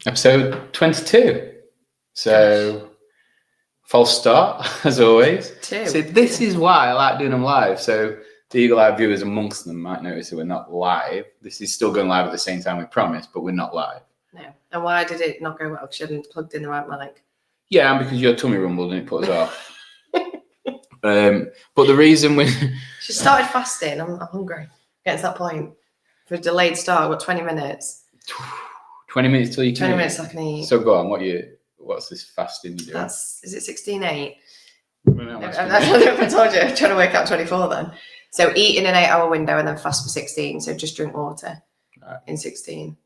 Episode 22. So, false start, as always. So this is why I like doing them live. So the Eagle Eye viewers amongst them might notice that we're not live. This is still going live at the same time we promised, but we're not live. No. And why did it not go well? Because you hadn't plugged in the right mic. Yeah, and because your tummy rumbled and it put us off. But the reason we... She started fasting. I'm hungry. Getting to that point. For a delayed start, I've got 20 minutes. 20 minutes till you can 20 eat. minutes I can eat. So go on, what's this fasting you doing? Is it 16-8? I don't know if I told you. I'm trying to work out 24 then. So eat in an 8-hour window and then fast for 16. So just drink water in 16.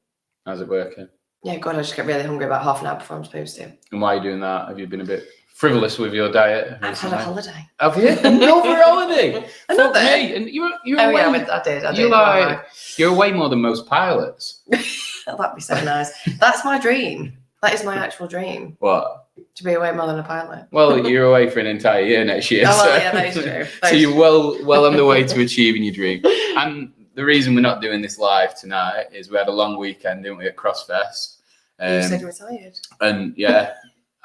How's it working? Yeah, God, I just get really hungry about half an hour before I'm supposed to. And why are you doing that? Have you been a bit frivolous with your diet? I've had a holiday. Have you? Another holiday? Another? Me. And you're oh, away. Yeah, I did. You're way more than most pilots. Oh, that'd be so nice. That's my dream. That is my actual dream. What? To be away more than a pilot. Well, you're away for an entire year next year. Oh, well, yeah, that is true. So you're well on the way to achieving your dream. And the reason we're not doing this live tonight is we had a long weekend, didn't we, at Crossfest. You said you were tired. And yeah,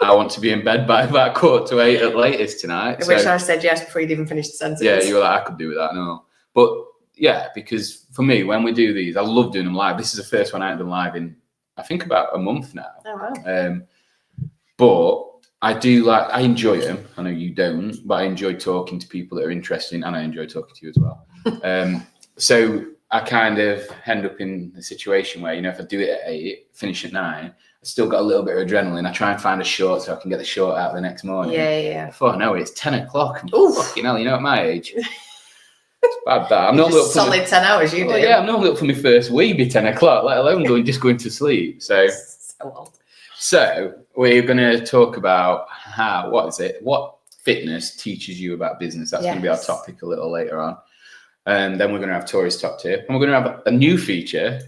I want to be in bed by about 7:45 at latest tonight. Which I said yes before you'd even finished the sentence. Yeah, you were like, I could do with that, no. But yeah, because for me, when we do these, I love doing them live. This is the first one I've done live in, I think, about a month now. Oh, wow. But I enjoy them. I know you don't, but I enjoy talking to people that are interesting, and I enjoy talking to you as well. So I kind of end up in a situation where, if I do it at 8, finish at 9, I still got a little bit of adrenaline. I try and find a short so I can get the short out the next morning. Yeah. Before I know it, it's 10 o'clock. Fucking hell, at my age. It's bad that. I'm not solid 10 hours, you do. Yeah, I'm not up for my first wee by 10 o'clock, let alone going to sleep. So we're going to talk about what fitness teaches you about business. That's going to be our topic a little later on. And then we're going to have Tori's top tip. And we're going to have a new feature,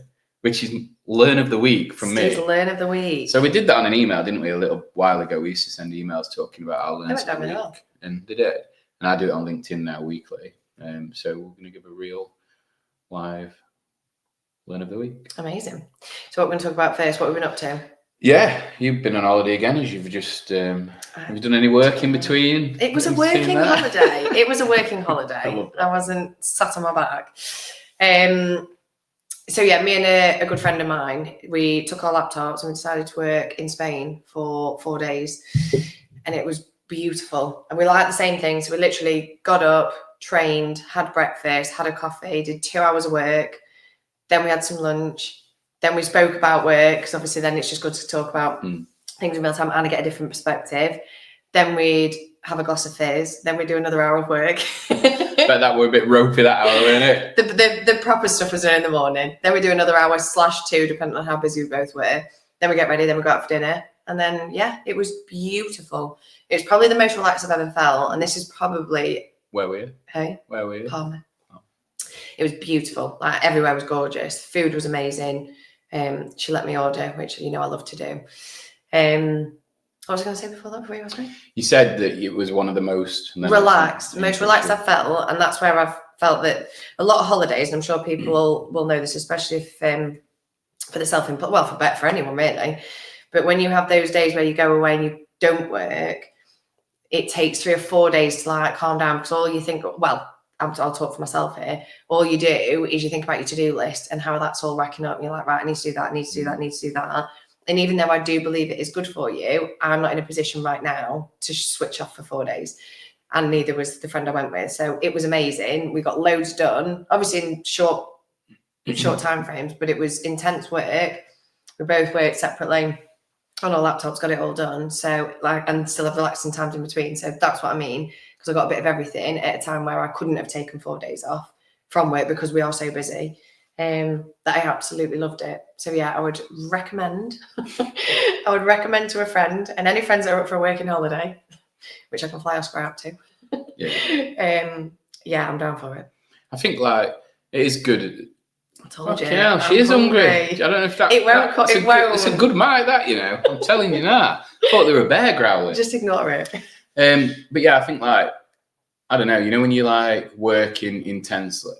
which is Learn of the Week from me. Learn of the Week. So we did that on an email, didn't we, a little while ago? We used to send emails talking about our Learn of the Week. Well. And did it. And I do it on LinkedIn now weekly. So we're going to give a real live Learn of the Week. Amazing. So what we're going to talk about first, what we've been up to? Yeah, you've been on holiday again, as you've just, have you done any work in between? It was a working holiday. It was a working holiday. I wasn't sat on my back. So yeah, me and a good friend of mine, we took our laptops and we decided to work in Spain for 4 days. And it was beautiful. And we liked the same thing. So we literally got up, trained, had breakfast, had a coffee, did 2 hours of work. Then we had some lunch. Then we spoke about work, because obviously then it's just good to talk about things in real time and get a different perspective. Then we'd have a glass of fizz. Then we'd do another hour of work. Bet that were a bit ropey that hour, weren't it? The proper stuff was in the morning. Then we do another hour /2, depending on how busy we both were. Then we get ready. Then we go out for dinner. And then, yeah, it was beautiful. It was probably the most relaxed I've ever felt. And this is probably... Where were you? Hey? Where were you? Palma. Oh. It was beautiful. Like, everywhere was gorgeous. Food was amazing. She let me order, which I love to do. What was I going to say before you asked me? You said that it was one of the most relaxed I've felt, and that's where I've felt that a lot of holidays, and I'm sure people will know this, especially if for the self-employed, well, for anyone really. But when you have those days where you go away and you don't work, it takes 3 or 4 days to like calm down, because all you think, well, I'll talk for myself here. All you do is you think about your to-do list and how that's all racking up. And you're like, right, I need to do that, I need to do that, I need to do that. And even though I do believe it is good for you, I'm not in a position right now to switch off for 4 days. And neither was the friend I went with. So it was amazing. We got loads done, obviously in short time frames, but it was intense work. We both worked separately on our laptops, got it all done. So and still have relaxing times in between. So that's what I mean. Because I got a bit of everything at a time where I couldn't have taken 4 days off from work because we are so busy. That I absolutely loved it. So yeah, I would recommend to a friend, and any friends that are up for a working holiday, which I can fly Oscar out to. Yeah, I'm down for it. I think it is good. I told you. Yeah, she is hungry. I don't know if that. It's a good mic, that, I'm telling you now. I thought they were a bear growling. Just ignore it. But yeah, I think I don't know. When you working intensely,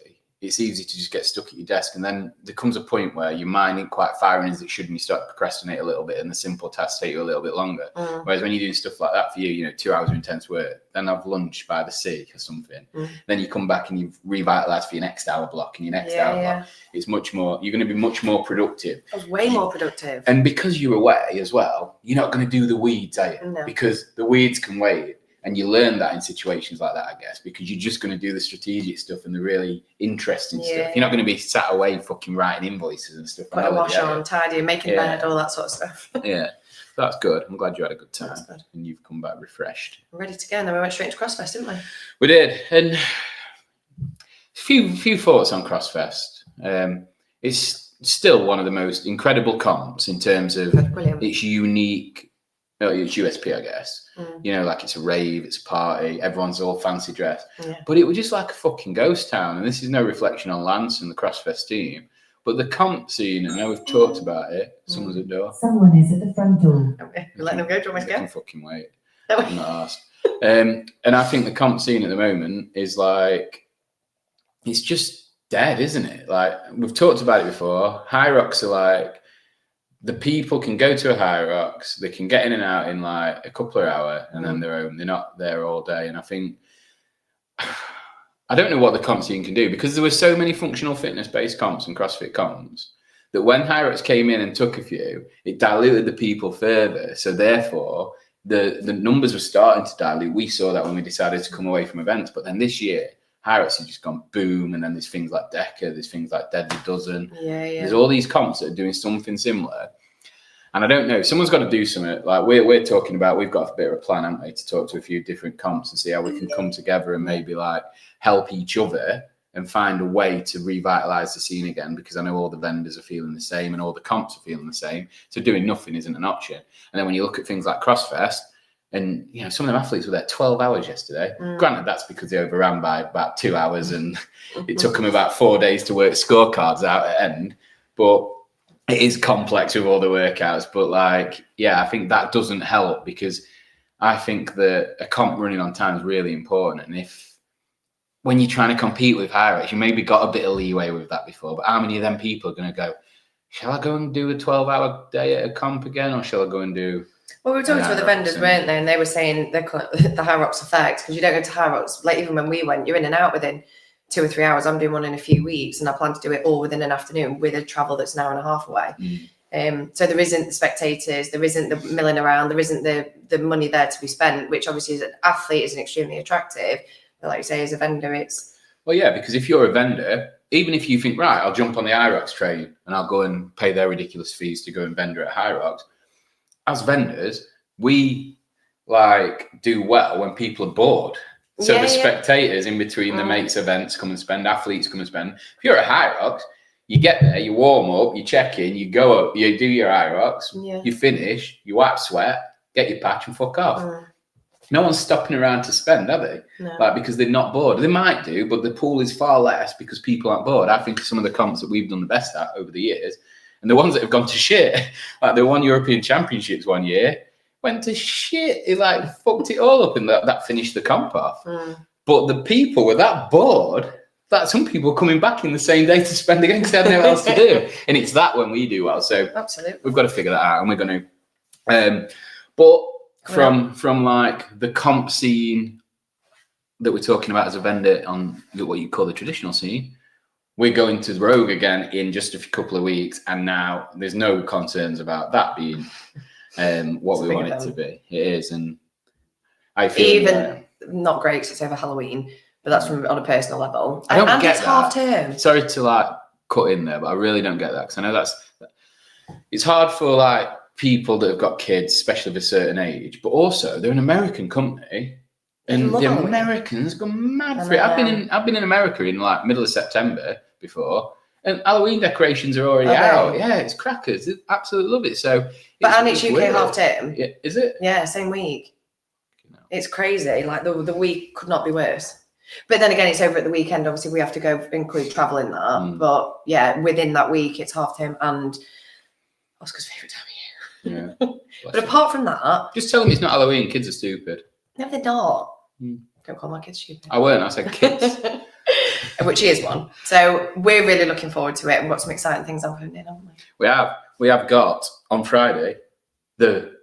it's easy to just get stuck at your desk. And then there comes a point where your mind ain't quite firing as it should, and you start to procrastinate a little bit, and the simple tasks take you a little bit longer. Whereas when you're doing stuff like that for you, 2 hours of intense work, then have lunch by the sea or something. Then you come back and you've revitalised for your next hour block and your next hour block. It's much more, you're going to be much more productive. I was way more productive. And because you're away as well, you're not going to do the weeds, are you? No. Because the weeds can wait. And you learn that in situations like that, I guess, because you're just going to do the strategic stuff and the really interesting stuff. You're not going to be sat away fucking writing invoices and stuff. Putting a wash on, tidying, making bed, all that sort of stuff. Yeah, that's good. I'm glad you had a good time. That's good. And you've come back refreshed. We're ready to go. And then we went straight to Crossfest, didn't we? We did. And few thoughts on Crossfest. It's still one of the most incredible comps in terms of its unique, its USP, I guess. Like it's a rave, it's a party, everyone's all fancy dressed. But it was just like a fucking ghost town. And this is no reflection on Lance and the Crossfest team. But the comp scene, I know we've talked about it. Someone's at the door. Someone is at the front door. Okay, we're letting them go. Do you want me to go? Fucking wait. I'm not asked. And I think the comp scene at the moment is like, it's just dead, isn't it? Like, we've talked about it before. High Rocks are like, the people can go to a High Rocks, they can get in and out in like a couple of hours, and then they're home. They're not there all day. And I think, I don't know what the comp scene can do, because there were so many functional fitness based comps and CrossFit comps that when High Rocks came in and took a few, it diluted the people further. So therefore, the numbers were starting to dilute. We saw that when we decided to come away from events. But then this year, High Rocks have just gone boom, and then there's things like Deca, there's things like Deadly Dozen. There's all these comps that are doing something similar. And I don't know, someone's got to do something. Like we're talking about, we've got a bit of a plan, haven't we, to talk to a few different comps and see how we can come together and maybe like help each other and find a way to revitalise the scene again, because I know all the vendors are feeling the same and all the comps are feeling the same. So doing nothing isn't an option. And then when you look at things like Crossfest, and some of them athletes were there 12 hours yesterday. Granted, that's because they overran by about 2 hours and it took them about 4 days to work scorecards out at end. But it is complex with all the workouts. But I think that doesn't help, because I think that a comp running on time is really important. And when you're trying to compete with High Rocks, you maybe got a bit of leeway with that before. But how many of them people are going to go, shall I go and do a 12-hour day at a comp again, or shall I go and do... Well, we were talking to the vendors, weren't they? And they were saying the High Rocks effect, because you don't go to High Rocks, like even when we went, you're in and out within 2 or 3 hours. I'm doing one in a few weeks, and I plan to do it all within an afternoon with a travel that's an hour and a half away. So there isn't the spectators, there isn't the milling around, there isn't the money there to be spent, which obviously as an athlete isn't extremely attractive. But like you say, as a vendor, it's... Well, yeah, because if you're a vendor, even if you think, right, I'll jump on the High Rocks train and I'll go and pay their ridiculous fees to go and vendor at High Rocks, as vendors, we do well when people are bored. So the spectators in between the mates events come and spend, athletes come and spend. If you're at High Rocks, you get there, you warm up, you check in, you go up, you do your High Rocks, you finish, you wipe sweat, get your patch and fuck off. No one's stopping around to spend, are they? No. Because they're not bored. They might do, but the pool is far less because people aren't bored. I think some of the comps that we've done the best at over the years, and the ones that have gone to shit, like the one European Championships one year, went to shit. It fucked it all up, and that finished the comp off. But the people were that bored that some people were coming back in the same day to spend again because they had nothing else to do. And it's that when we do well. So absolutely, we've got to figure that out, and we're going to. But from the comp scene that we're talking about as a vendor on what you call the traditional scene, we're going to Rogue again in just a couple of weeks, and now there's no concerns about that being what we want it to be. It is, and I feel even not great because it's over Halloween, but that's from on a personal level. I don't and get it's that. Half term. Sorry to cut in there, but I really don't get that, because I know it's hard for people that have got kids, especially of a certain age, but also they're an American company. And the Americans go mad for it. I've been in America in middle of September before, and Halloween decorations are already out. Yeah, it's crackers. They absolutely love it. So, it's UK weird. Half term. Yeah, is it? Yeah, same week. It's crazy. The week could not be worse. But then again, it's over at the weekend. Obviously, we have to go include travel in that. But yeah, within that week, it's half term and Oscar's favourite time of year. Yeah. But apart from that, just tell them it's not Halloween. Kids are stupid. No, they're not. Don't call my kids stupid. I weren't. I said kids. which he is one. So we're really looking forward to it, and we've got some exciting things happening, haven't we? We have got on Friday the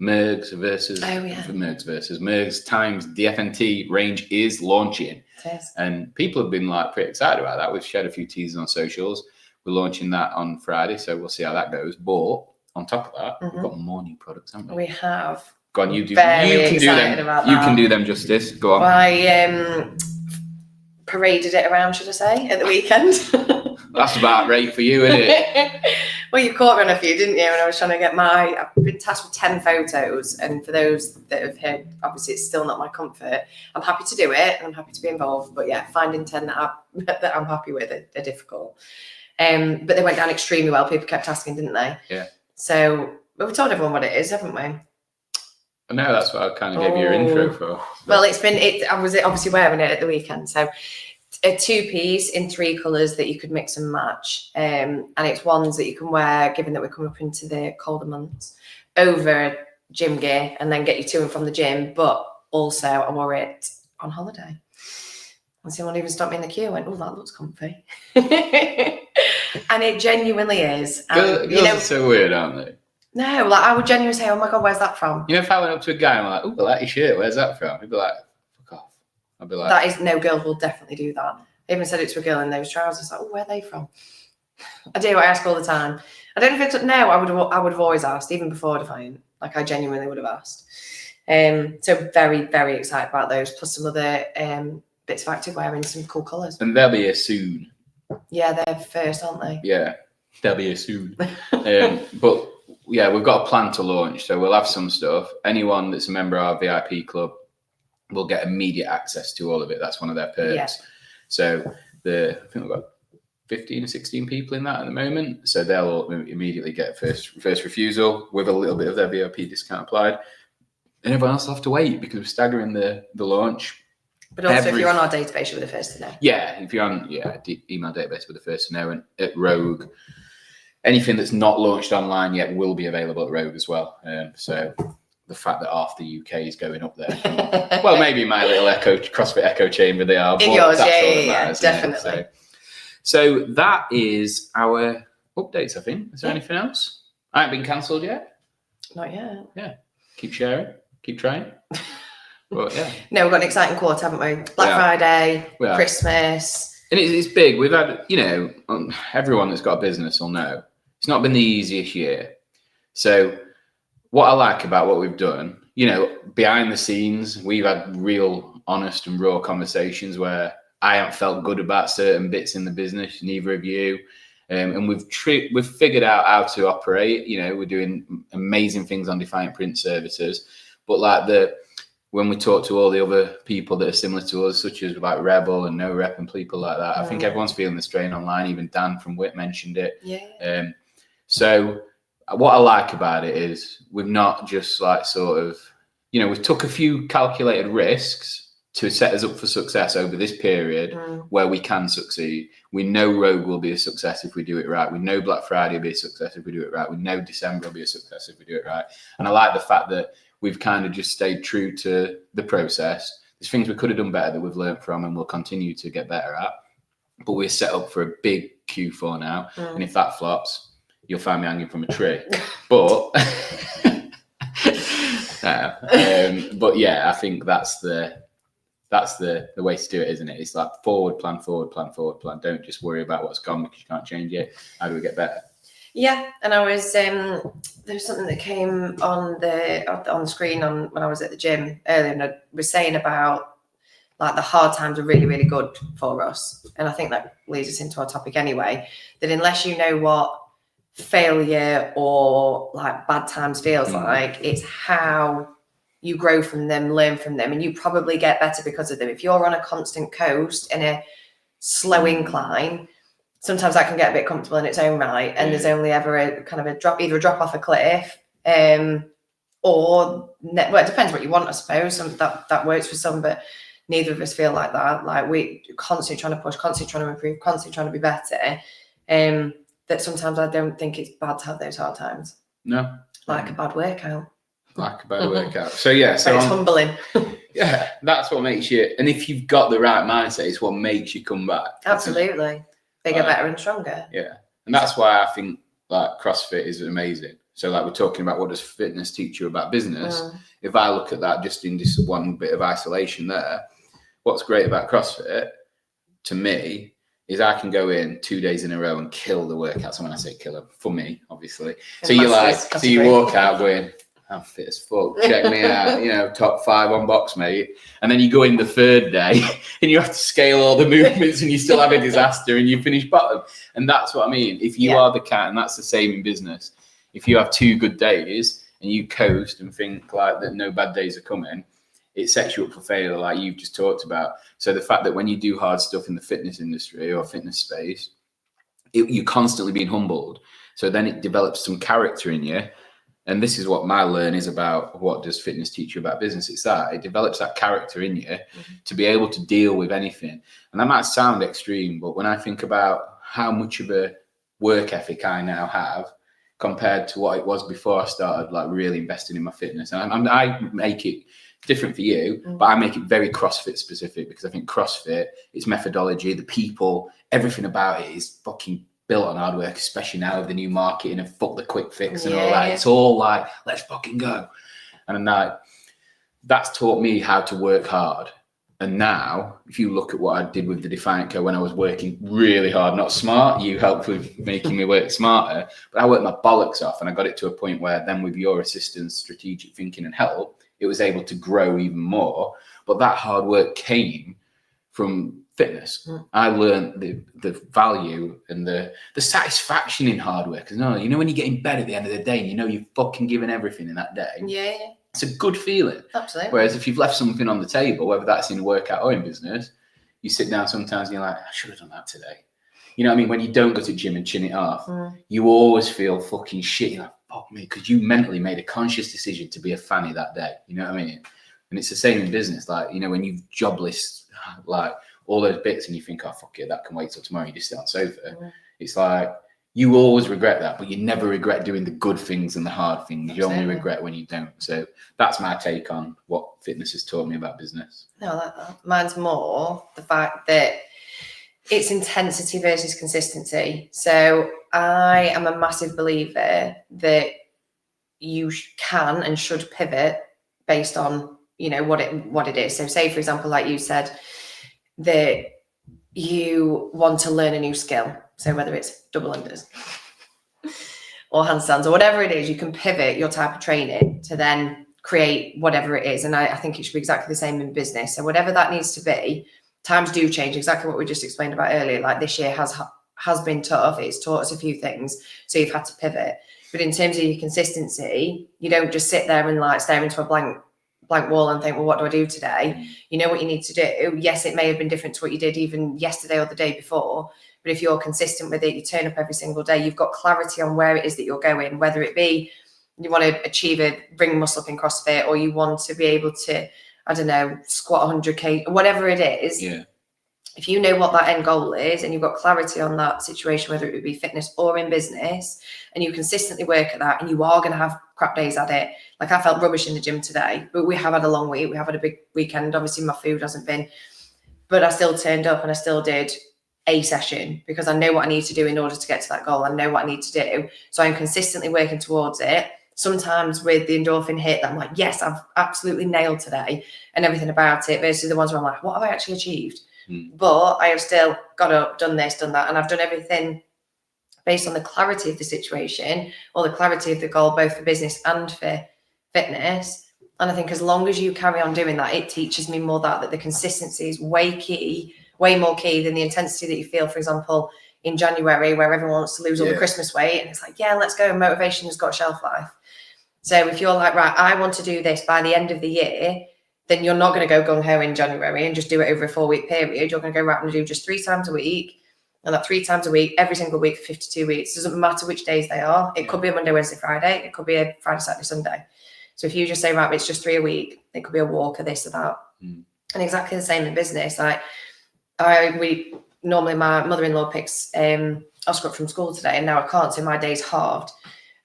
Murgs versus Murgs times DFNT range is launching. It is. And people have been like pretty excited about that. We've shared a few teasers on socials. We're launching that on Friday, so we'll see how that goes. But on top of that, we've got more new products, haven't we? We have. Go on, you can do them justice. Go on. Well, I paraded it around, should I say, at the weekend. That's about right for you, isn't it? Well, you caught me on a few, didn't you? And I was trying to get I've been tasked with 10 photos. And for those that have heard, obviously it's still not my comfort. I'm happy to do it and I'm happy to be involved. But yeah, finding 10 that I'm happy with are difficult. But they went down extremely well. People kept asking, didn't they? Yeah. So we've told everyone what it is, haven't we? No, that's what I kind of gave you your intro for. Well, I was obviously wearing it at the weekend. So a 2-piece in 3 colours that you could mix and match. And it's ones that you can wear, given that we're coming up into the colder months, over gym gear and then get you to and from the gym. But also I wore it on holiday. And someone even stopped me in the queue and went, oh, that looks comfy. And it genuinely is. Girls are so weird, aren't they? No, like I would genuinely say, oh my God, where's that from? You know, if I went up to a guy and I'm like, oh, I like your shirt, where's that from? He'd be like, fuck off. I'd be like, that is, no girl will definitely do that. I even said it to a girl in those trousers, like, oh, where are they from? I do, I ask all the time. I don't know if it's, no, I would have always asked, even before Defiant. Like I genuinely would have asked. So very, very excited about those, plus some other bits of activewear in some cool colours. And they'll be here soon. Yeah, they're first, aren't they? Yeah, they'll be here soon. But yeah, we've got a plan to launch, so we'll have some stuff. Anyone that's a member of our VIP club will get immediate access to all of it. That's one of their perks. Yeah. So I think we've got 15 or 16 people in that at the moment. So they'll all immediately get first refusal with a little bit of their VIP discount applied. And everyone else will have to wait because we're staggering the launch. But also, if you're on our database, you're the first to know. Yeah, if you're on email database, we're the first to know. And at Rogue, anything that's not launched online yet will be available at Rogue as well. So the fact that half the UK is going up there. Well, maybe my little CrossFit echo chamber they are. In yours, yeah, definitely. So that is our updates, I think. Is there anything else? I haven't been cancelled yet. Not yet. Yeah. Keep sharing. Keep trying. But yeah. No, we've got an exciting quarter, haven't we? Black Friday, Christmas. And it's big. We've had, everyone that's got a business will know it's not been the easiest year. So what I like about what we've done, behind the scenes, we've had real honest and raw conversations where I haven't felt good about certain bits in the business, neither of you. And we've figured out how to operate. We're doing amazing things on Defiant Print Services. But when we talk to all the other people that are similar to us, such as like Rebel and No Rep and people like that, I think everyone's feeling the strain online. Even Dan from WIT mentioned it. Yeah. So what I like about it is we've not just we've took a few calculated risks to set us up for success over this period where we can succeed. We know Rogue will be a success if we do it right. We know Black Friday will be a success if we do it right. We know December will be a success if we do it right. And I like the fact that we've kind of just stayed true to the process. There's things we could have done better that we've learned from and we'll continue to get better at. But we're set up for a big Q4 now. And if that flops, you'll find me hanging from a tree. But but yeah, I think that's the way to do it, isn't it? It's like forward plan. Don't just worry about what's gone because you can't change it. How do we get better? Yeah, and I was there was something that came on the screen when I was at the gym earlier, and I was saying about like the hard times are really, really good for us, and I think that leads us into our topic anyway. That unless you know what failure or like bad times feels like, it's how you grow from them, learn from them, and you probably get better because of them. If you're on a constant coast in a slow incline, sometimes that can get a bit comfortable in its own right, and there's only ever a kind of a drop, either a drop off a cliff, or it depends what you want, I suppose. That works for some, but neither of us feel like that. Like we constantly trying to push, constantly trying to improve, constantly trying to be better. That sometimes I don't think it's bad to have those hard times. No, like a bad workout. Like a bad workout. So yeah, so it's humbling. Yeah, that's what makes you. And if you've got the right mindset, it's what makes you come back. Absolutely. Bigger, better, and stronger. Yeah. And that's why I think like CrossFit is amazing. So like we're talking about what does fitness teach you about business? If I look at that just in this one bit of isolation there, what's great about CrossFit to me is I can go in 2 days in a row and kill the workouts. And when I say kill them, for me, obviously. So you walk out going, I'm fit as fuck. Check me out, top 5 on box, mate. And then you go in the 3rd day and you have to scale all the movements and you still have a disaster and you finish bottom. And that's what I mean. If you are the cat, and that's the same in business, if you have 2 good days and you coast and think like that no bad days are coming, it sets you up for failure like you've just talked about. So the fact that when you do hard stuff in the fitness industry or fitness space, you're constantly being humbled. So then it develops some character in you. And this is what my learn is about. What does fitness teach you about business? It's that it develops that character in you to be able to deal with anything. And that might sound extreme, but when I think about how much of a work ethic I now have compared to what it was before I started like really investing in my fitness, and I make it different for you, but I make it very CrossFit specific because I think CrossFit, its methodology, the people, everything about it is fucking built on hard work, especially now with the new marketing and fuck the quick fix and all that. It's all like, let's fucking go. And that's taught me how to work hard. And now, if you look at what I did with the Defiant Co when I was working really hard, not smart, you helped with making me work smarter, but I worked my bollocks off and I got it to a point where then with your assistance, strategic thinking and help, it was able to grow even more. But that hard work came from fitness. I learned the value and the satisfaction in hard work. Because when you get in bed at the end of the day and you've fucking given everything in that day. Yeah. It's a good feeling. Absolutely. Whereas if you've left something on the table, whether that's in workout or in business, you sit down sometimes and you're like, I should have done that today. You know what I mean? When you don't go to gym and chin it off, you always feel fucking shit. You're like, fuck me, because you mentally made a conscious decision to be a fanny that day. You know what I mean? And it's the same in business. Like, when you've job lists, like all those bits and you think, oh, fuck it, that can wait till tomorrow. You just sit on the sofa. It's like, you always regret that, but you never regret doing the good things and the hard things. You only regret when you don't. So that's my take on what fitness has taught me about business. No, I like that. Mine's more the fact that it's intensity versus consistency. So I am a massive believer that you can and should pivot based on, what it is. So say, for example, like you said, that you want to learn a new skill. So whether it's double unders or handstands or whatever it is, you can pivot your type of training to then create whatever it is. And I think it should be exactly the same in business. So whatever that needs to be, times do change, exactly what we just explained about earlier. Like this year has been tough. It's taught us a few things. So you've had to pivot. But in terms of your consistency, you don't just sit there and like stare into a blank wall and think, well, what do I do today? You know what you need to do. Yes, it may have been different to what you did even yesterday or the day before. But if you're consistent with it, you turn up every single day, you've got clarity on where it is that you're going, whether it be you want to achieve a ring muscle up in CrossFit or you want to be able to, I don't know, squat 100K, whatever it is. Yeah. If you know what that end goal is and you've got clarity on that situation, whether it would be fitness or in business, and you consistently work at that and you are going to have crap days at it. Like I felt rubbish in the gym today, but we have had a long week. We have had a big weekend. Obviously my food hasn't been, but I still turned up and I still did a session because I know what I need to do in order to get to that goal. I know what I need to do. So I'm consistently working towards it. Sometimes with the endorphin hit, I'm like, yes, I've absolutely nailed today and everything about it, versus the ones where I'm like, what have I actually achieved? But I have still got up, done this, done that. And I've done everything based on the clarity of the situation or the clarity of the goal, both for business and for fitness. And I think as long as you carry on doing that, it teaches me more that the consistency is way more key than the intensity that you feel, for example, in January, where everyone wants to lose all the Christmas weight. And it's like, yeah, let's go. Motivation has got shelf life. So if you're like, right, I want to do this by the end of the year, then you're not going to go gung-ho in January and just do it over a 4-week period. You're going to go, right, I'm going to do just 3 times a week. And that 3 times a week, every single week for 52 weeks. It doesn't matter which days they are. It could be a Monday, Wednesday, Friday. It could be a Friday, Saturday, Sunday. So if you just say, right, it's just 3 a week, it could be a walk or this or that. And exactly the same in business. Like we normally, my mother-in-law picks Oscar up from school today, and now I can't, so my day's halved.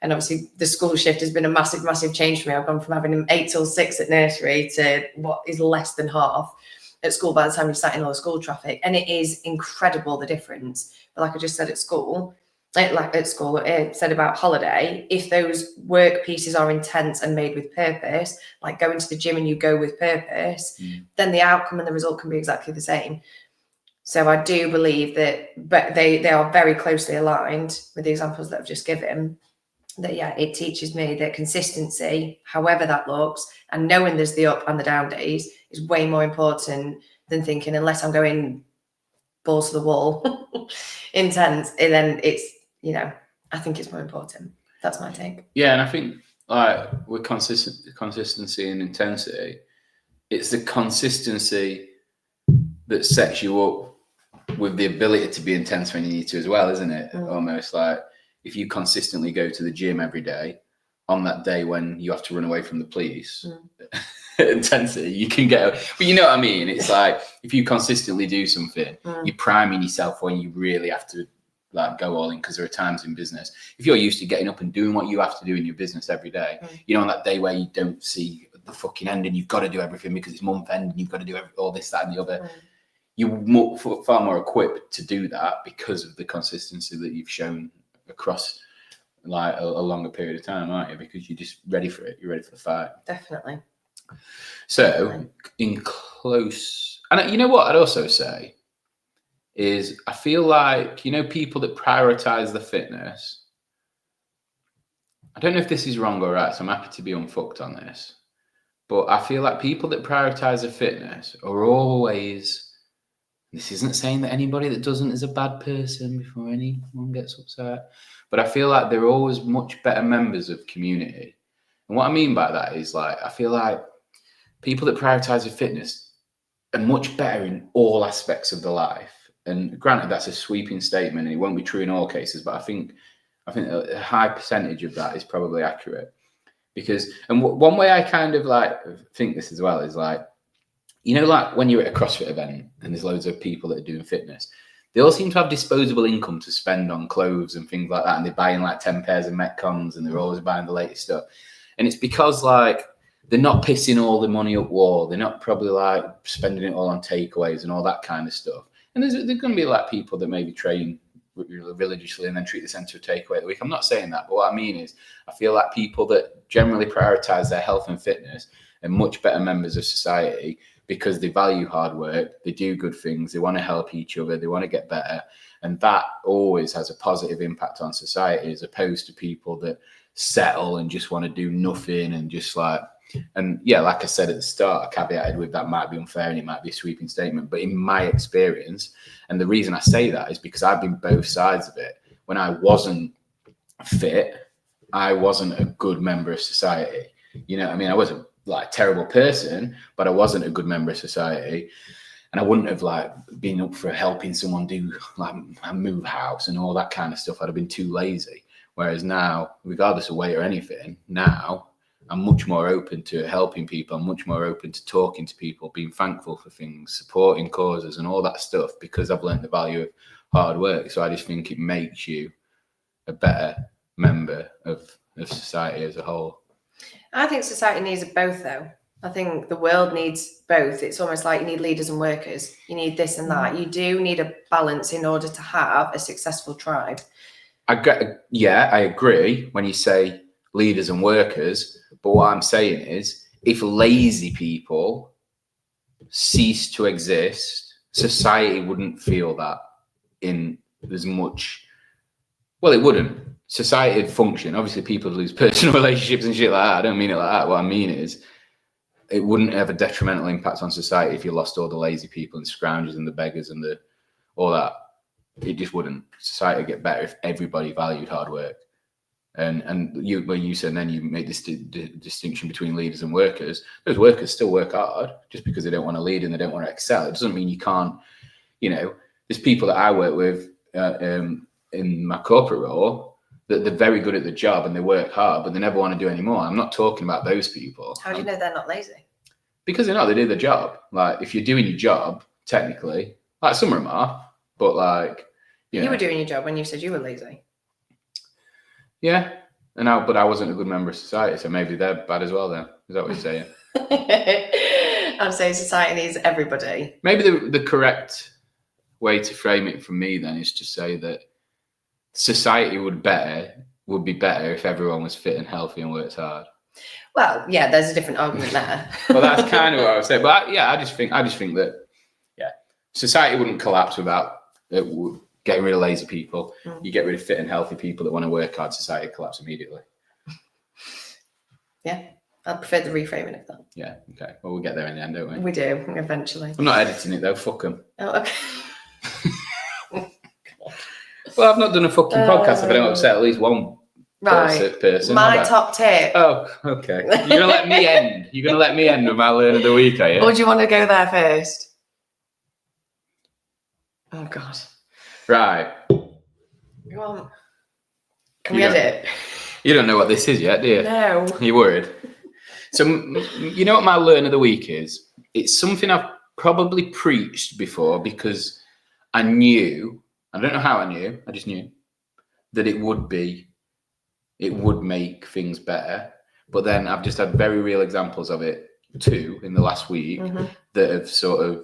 And obviously the school shift has been a massive change for me. I've gone from having 8 till 6 at nursery to what is less than half at school by the time you sat in all the school traffic. And it is incredible, the difference. But like I just said, it said about holiday, if those work pieces are intense and made with purpose, like going to the gym and you go with purpose, then the outcome and the result can be exactly the same. So I do believe that, but they are very closely aligned with the examples that I've just given. That, yeah, it teaches me that consistency, however that looks, and knowing there's the up and the down days is way more important than thinking, unless I'm going balls to the wall, intense, and then it's, I think it's more important. That's my take. Yeah, and I think like with consistency and intensity, it's the consistency that sets you up with the ability to be intense when you need to as well, isn't it? Almost like if you consistently go to the gym every day, on that day when you have to run away from the police, intensity, you can get. But you know what I mean? It's like if you consistently do something, you're priming yourself when you really have to like go all in, because there are times in business, if you're used to getting up and doing what you have to do in your business every day, on that day where you don't see the fucking end and you've got to do everything because it's month end and you've got to do all this, that, and the other. You're far more equipped to do that because of the consistency that you've shown across like a longer period of time, aren't you? Because you're just ready for it. You're ready for the fight. Definitely. So in close, and you know what I'd also say is I feel like, people that prioritize the fitness, I don't know if this is wrong or right, so I'm happy to be unfucked on this, but I feel like people that prioritize the fitness are always, this isn't saying that anybody that doesn't is a bad person before anyone gets upset, but I feel like they're always much better members of community. And what I mean by that is like, I feel like people that prioritize their fitness are much better in all aspects of their life. And granted, that's a sweeping statement and it won't be true in all cases, but I think a high percentage of that is probably accurate. Because, and one way I kind of like think this as well is like, like when you're at a CrossFit event and there's loads of people that are doing fitness, they all seem to have disposable income to spend on clothes and things like that. And they're buying like 10 pairs of Metcons and they're always buying the latest stuff. And it's because like, they're not pissing all the money up wall. They're not probably like spending it all on takeaways and all that kind of stuff. And there's going to be like people that maybe train religiously and then treat the centre of takeaway of the week. I'm not saying that, but what I mean is I feel like people that generally prioritize their health and fitness are much better members of society because they value hard work, they do good things, they want to help each other, they want to get better. And that always has a positive impact on society as opposed to people that settle and just want to do nothing and just like, and yeah, like I said at the start, I caveated with that might be unfair and it might be a sweeping statement, but in my experience, and the reason I say that is because I've been both sides of it. When I wasn't fit, I wasn't a good member of society. You know what I mean? I wasn't like a terrible person, but I wasn't a good member of society. And I wouldn't have like been up for helping someone do like a move house and all that kind of stuff. I'd have been too lazy. Whereas now, regardless of weight or anything, now I'm much more open to helping people. I'm much more open to talking to people, being thankful for things, supporting causes and all that stuff because I've learned the value of hard work. So I just think it makes you a better member of society as a whole. I think society needs both though. I think the world needs both. It's almost like you need leaders and workers. You need this and that. You do need a balance in order to have a successful tribe. I agree when you say leaders and workers. But what I'm saying is, if lazy people cease to exist, society wouldn't feel that in as much. Well, it wouldn't. Society would function. Obviously, people lose personal relationships and shit like that. I don't mean it like that. What I mean is, it wouldn't have a detrimental impact on society if you lost all the lazy people and scroungers and the beggars and all that. It just wouldn't. Society would get better if everybody valued hard work. And you said, and then you make this distinction between leaders and workers. Those workers still work hard just because they don't want to lead and they don't want to excel. It doesn't mean you can't, there's people that I work with in my corporate role that they're very good at the job and they work hard, but they never want to do any more. I'm not talking about those people. How do you know they're not lazy? Because they're not, they do their job. Like if you're doing your job, technically, like some of them are, but like, you were doing your job when you said you were lazy. Yeah, But I wasn't a good member of society, so maybe they're bad as well then. Is that what you're saying? I'm saying society needs everybody. Maybe the correct way to frame it from me then is to say that society would be better if everyone was fit and healthy and worked hard. Well, yeah, there's a different argument there. Well, that's kind of what I was saying. But I just think that society wouldn't collapse without getting rid of lazy people. You get rid of fit and healthy people that want to work hard, society collapse immediately. Yeah, I prefer the reframing of that. Yeah, okay. Well, we'll get there in the end, don't we? We do, eventually. I'm not editing it though, fuck them. Oh, okay. Well, I've not done a fucking podcast if I don't upset at least one person. My top tip. Oh, okay. You're going to let me end. You're going to let me end with my learn of the week, are you? Or do you want to go there first? Oh, God. Right. Go on. Can we edit? You don't know what this is yet, do you? No. Are you worried? So, you know what my learn of the week is? It's something I've probably preached before because I don't know how I knew, I just knew that it would make things better. But then I've just had very real examples of it too in the last week that have sort of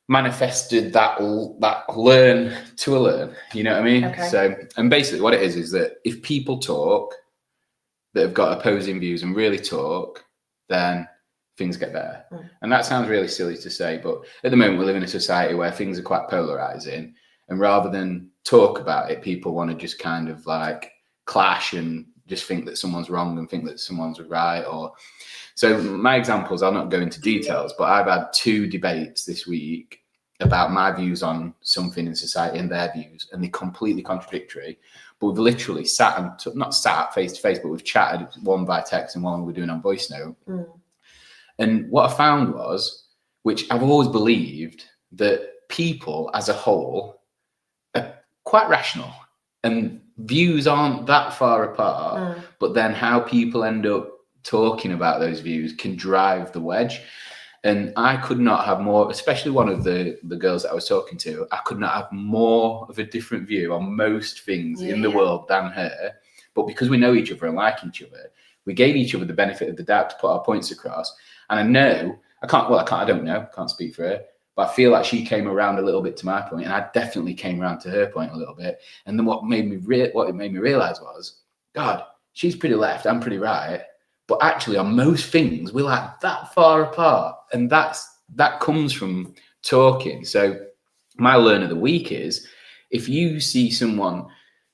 manifested that learn to a learn. You know what I mean? Okay. So, and basically what it is that if people talk that have got opposing views and really talk, then things get better. And that sounds really silly to say, but at the moment we live in a society where things are quite polarizing. And rather than talk about it, people want to just kind of like clash and just think that someone's wrong and think that someone's right. So my examples, I'll not go into details, but I've had 2 debates this week about my views on something in society and their views, and they're completely contradictory. But we've literally not sat face to face, but we've chatted, one by text and one we're doing on voice note. And what I found was, which I've always believed, that people as a whole are quite rational and views aren't that far apart, but then how people end up talking about those views can drive the wedge. And I could not have more, especially one of the girls that I was talking to, I could not have more of a different view on most things in the world than her. But because we know each other and like each other, we gave each other the benefit of the doubt to put our points across. And I can't speak for her, but I feel like she came around a little bit to my point, and I definitely came around to her point a little bit. And then what it made me realize was, God, she's pretty left, I'm pretty right. But actually on most things, we're like that far apart. And that comes from talking. So my learn of the week is, if you see someone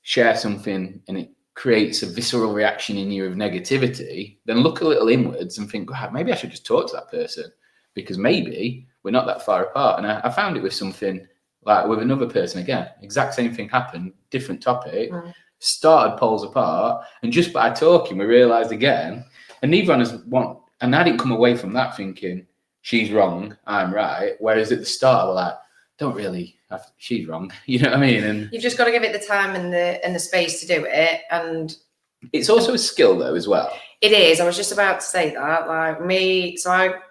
share something and it creates a visceral reaction in you of negativity, then look a little inwards and think, God, maybe I should just talk to that person, because maybe we're not that far apart. And I found it with something like with another person again, exact same thing happened, different topic, started poles apart. And just by talking, we realized again, and neither one has and I didn't come away from that thinking she's wrong, I'm right. Whereas at the start, we're like, she's wrong. You know what I mean? And you've just got to give it the time and the space to do it. And it's also a skill though, as well. It is. I was just about to say that. Like me, for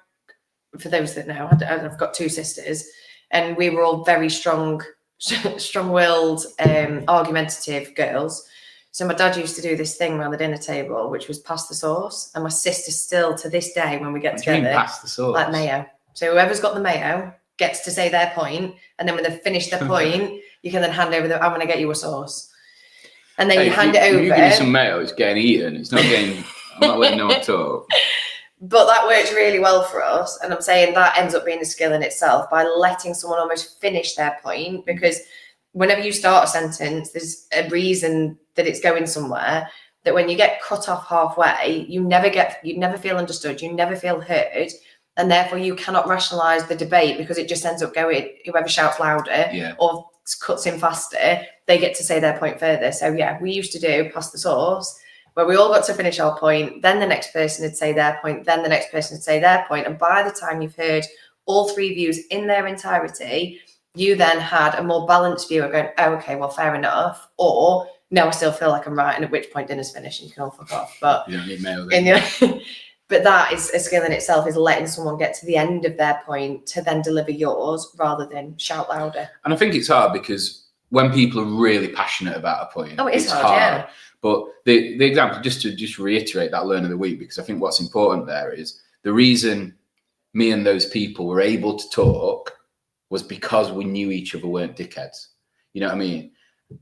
those that know, I've got 2 sisters, and we were all very strong-willed, argumentative girls. So my dad used to do this thing around the dinner table, which was pass the sauce. And my sister still, to this day, when we get together, pass the sauce? Like mayo. So whoever's got the mayo gets to say their point, and then when they've finished their point, you can then hand over I'm going to get you a sauce. And then you hand it over. You give me some mayo, it's getting eaten. It's not getting, I'm not letting no one talk. But that works really well for us. And I'm saying that ends up being a skill in itself, by letting someone almost finish their point, because whenever you start a sentence, there's a reason that it's going somewhere, that when you get cut off halfway, you never feel understood, you never feel heard, and therefore you cannot rationalize the debate, because it just ends up going, whoever shouts louder or cuts in faster, they get to say their point further. So yeah, we used to do pass the sauce, where we all got to finish our point, then the next person would say their point, then the next person would say their point, and by the time you've heard all 3 views in their entirety, you then had a more balanced view of going, oh, okay, well, fair enough, or no, I still feel like I'm right, and at which point dinner's finished and you can all fuck off. But you don't need mail then. But that is a skill in itself, is letting someone get to the end of their point to then deliver yours rather than shout louder. And I think it's hard because when people are really passionate about a point, it's hard. Yeah. But the example, just to reiterate that learn of the week, because I think what's important there is the reason me and those people were able to talk was because we knew each other weren't dickheads. You know what I mean?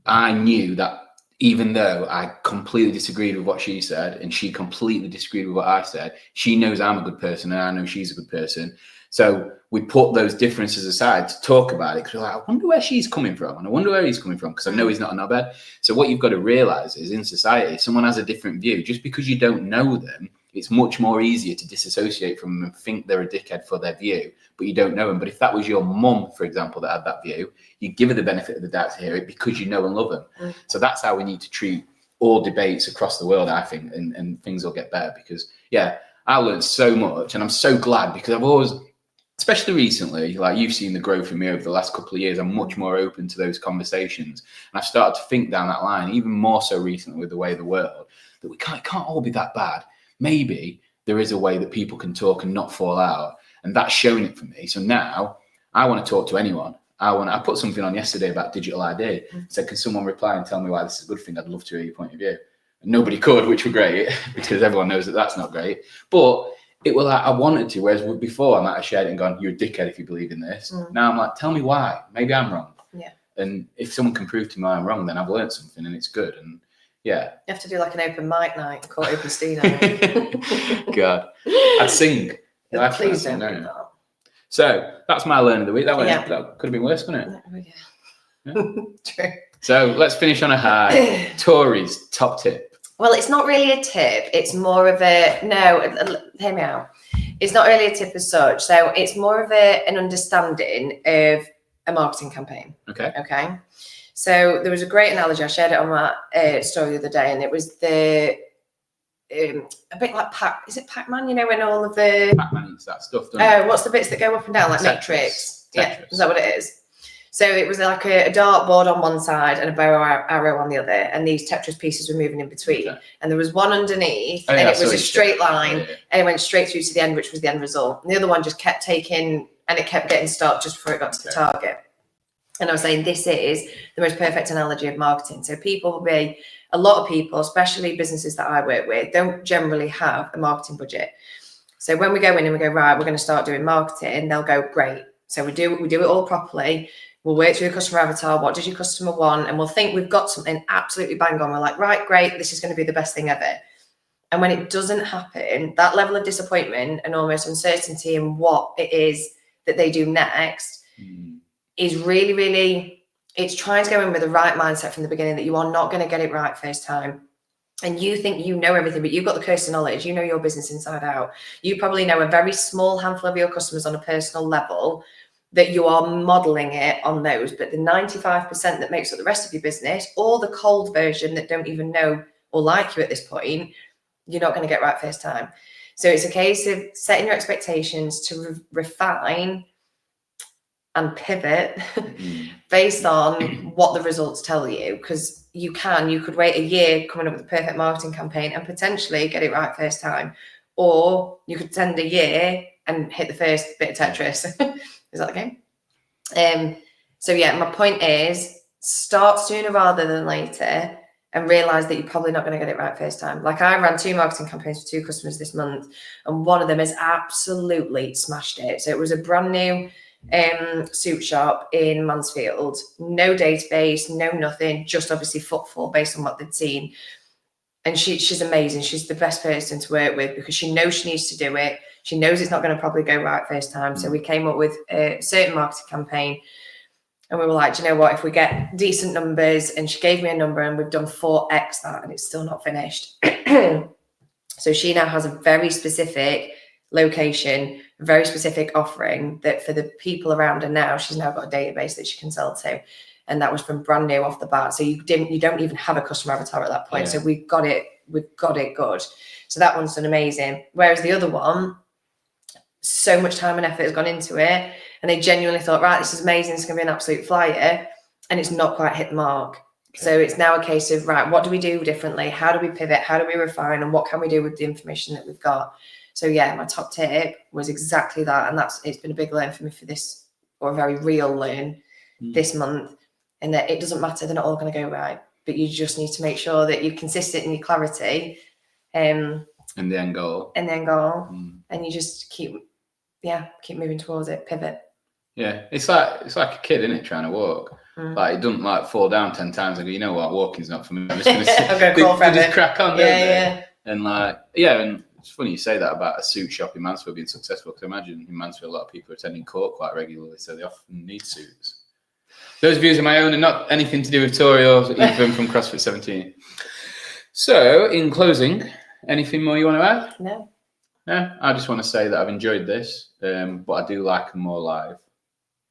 I knew that even though I completely disagreed with what she said and she completely disagreed with what I said, she knows I'm a good person and I know she's a good person. So we put those differences aside to talk about it, because we're like, I wonder where she's coming from and I wonder where he's coming from, because I know he's not a knobhead. So what you've got to realise is, in society, someone has a different view. Just because you don't know them, it's much more easier to disassociate from them and think they're a dickhead for their view, but you don't know them. But if that was your mum, for example, that had that view, you give her the benefit of the doubt to hear it because you know and love them. So that's how we need to treat all debates across the world, I think, and things will get better. Because, yeah, I learned so much, and I'm so glad, because I've always, especially recently, like you've seen the growth in me over the last couple of years, I'm much more open to those conversations. And I've started to think down that line, even more so recently with the way of the world, that it can't all be that bad. Maybe there is a way that people can talk and not fall out. And that's shown it for me. So now I want to talk to anyone. I put something on yesterday about digital ID. Said, can someone reply and tell me why this is a good thing? I'd love to hear your point of view. And nobody could, which were great, because everyone knows that that's not great. But it was like I wanted to, whereas before I might have shared it and gone, you're a dickhead if you believe in this. Now I'm like, tell me why. Maybe I'm wrong. Yeah. And if someone can prove to me I'm wrong, then I've learned something and it's good. And yeah. You have to do like an open mic night, called Open Ste night. God, I'd sing. Please don't do that. So that's my learn of the week. That could have been worse, couldn't it? Yeah. True. So let's finish on a high. Tori's top tip. Well, it's not really a tip. It's more of a, hear me out. It's not really a tip as such. So it's more of an understanding of a marketing campaign. Okay. So there was a great analogy. I shared it on my story the other day, and it was a bit like Pac-Man, you know, when all of the Pac-Man eats that stuff, doesn't it? What's the bits that go up and down, like Matrix? Tetris. Yeah, is that what it is? So it was like a dartboard on one side and a bow arrow on the other, and these Tetris pieces were moving in between. Okay. And there was one underneath, and it was a straight line, and it went straight through to the end, which was the end result. And the other one just kept taking, and it kept getting stopped just before it got to the target. And I was saying, this is the most perfect analogy of marketing. So a lot of people, especially businesses that I work with, don't generally have a marketing budget. So when we go in and we go, right, we're going to start doing marketing, they'll go, great. So we do it all properly. We'll work through the customer avatar. What does your customer want? And we'll think we've got something absolutely bang on. We're like, right, great. This is going to be the best thing ever. And when it doesn't happen, that level of disappointment and almost uncertainty in what it is that they do next is really, really, it's trying to go in with the right mindset from the beginning that you are not going to get it right first time. And you think you know everything, but you've got the curse of knowledge. You know your business inside out. You probably know a very small handful of your customers on a personal level that you are modeling it on those. But the 95% that makes up the rest of your business, or the cold version that don't even know or like you at this point, you're not going to get right first time. So it's a case of setting your expectations to refine and pivot based on what the results tell you, because you could wait a year coming up with the perfect marketing campaign and potentially get it right first time, or you could spend a year and hit the first bit of Tetris. Is that the game? So yeah, my point is, start sooner rather than later and realize that you're probably not going to get it right first time. Like, I ran 2 marketing campaigns for 2 customers this month, and one of them has absolutely smashed it. So it was a brand new suit shop in Mansfield, no database, no nothing, just obviously footfall based on what they'd seen. And she's amazing. She's the best person to work with because she knows she needs to do it. She knows it's not going to probably go right first time. So we came up with a certain marketing campaign, and we were like, do you know what, if we get decent numbers, and she gave me a number, and we've done 4x that, and it's still not finished. So she now has a very specific location, very specific offering that for the people around her now, she's now got a database that she can sell to. And that was from brand new off the bat. So you don't even have a customer avatar at that point. Yeah. So we've got it good. So that one's done amazing. Whereas the other one, so much time and effort has gone into it, and they genuinely thought, right, this is amazing, it's gonna be an absolute flyer, and it's not quite hit the mark. Okay. So it's now a case of, right, what do we do differently? How do we pivot? How do we refine? And what can we do with the information that we've got? So yeah, my top tip was exactly that. And it's been a big learn for me for this, or a very real learn this month, in that it doesn't matter, they're not all going to go right, but you just need to make sure that you're consistent in your clarity. And the end goal. And you just keep moving towards it, pivot. Yeah, it's like a kid, isn't it, trying to walk? Like it doesn't like fall down 10 times and go, you know what, walking's not for me. I'm just going to they just crack on, don't they? And and it's funny you say that about a suit shop in Mansfield being successful, because I imagine in Mansfield a lot of people are attending court quite regularly, so they often need suits. Those views are my own and not anything to do with Torie or even from CrossFit 17. So, in closing, anything more you want to add? No. No, I just want to say that I've enjoyed this, but I do like them more live.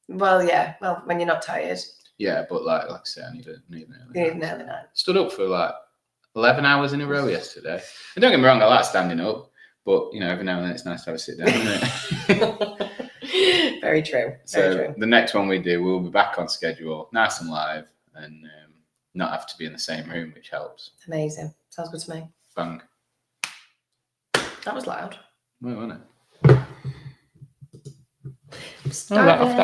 Well, yeah. Well, when you're not tired. Yeah, but like I say, I need an early night. Stood up for like 11 hours in a row yesterday. And don't get me wrong, I like standing up, but you know, every now and then it's nice to have a sit down, isn't it? Very true. So the next one we do, we'll be back on schedule, nice and live, and not have to be in the same room, which helps. Amazing. Sounds good to me. Bang. That was loud. Well, wasn't it? Start